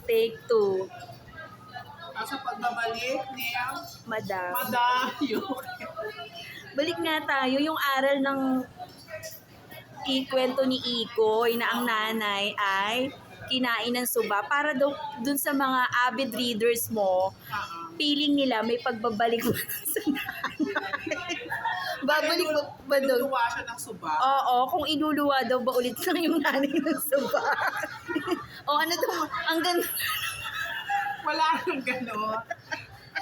Take two. At sa pagbabalik niya, Madam. madayo. Balik nga tayo, yung aral ng ikwento ni Ikoy na ang nanay ay kinain ng suba para daw dun sa mga avid readers mo, feeling nila may pagbabalik sa nanay. Babalik ba daw? Luluwa siya ng suba. Oo, kung iluluwa daw ba ulit lang yung nanay ng suba? O ano to, ang ganda. Wala nang gano'n.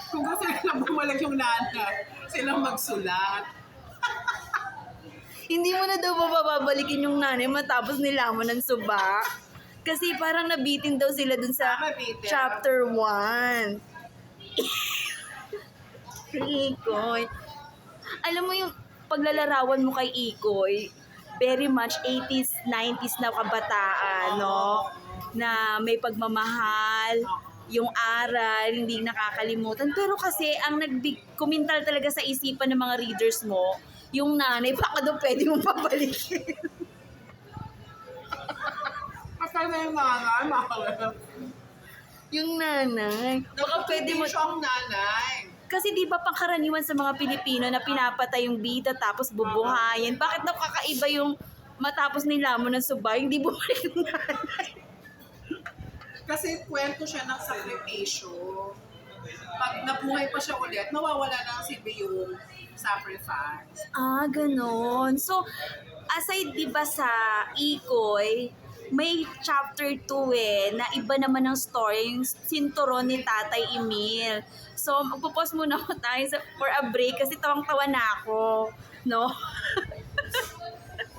Kung gusto nila bumalik yung nanay, silang magsulat. Hindi mo na daw bababalikin yung nanay matapos nilamon ng suba. Kasi parang nabitin daw sila dun sa Nabitin. chapter 1. Ikoy. Alam mo yung paglalarawan mo kay Ikoy, very much 80s, 90s na kabataan, no? Na may pagmamahal, yung aral, hindi nakakalimutan. Pero kasi ang kumintal talaga sa isipan ng mga readers mo, yung nanay, baka daw pwede mong pabalikin. Kasi na yung nanay, mahal. Yung nanay, baka pwede mo... Siya ang nanay. Kasi di ba pangkaraniwan sa mga Pilipino na pinapatay yung bida tapos bubuhayin? Bakit daw kakaiba yung matapos nilamon ng suba, hindi bumalik yung nanay? Kasi kwento siya ng sakripisyo. Pag nabuhay pa siya ulit, nawawala na si yung sacrifice. Ah, ganon. So, aside di ba sa Ikoy, may chapter 2 na iba naman ang story, yung sinturon ni Tatay Emil. So, magpo-pause muna ako tayo for a break kasi tawang-tawa na ako, no?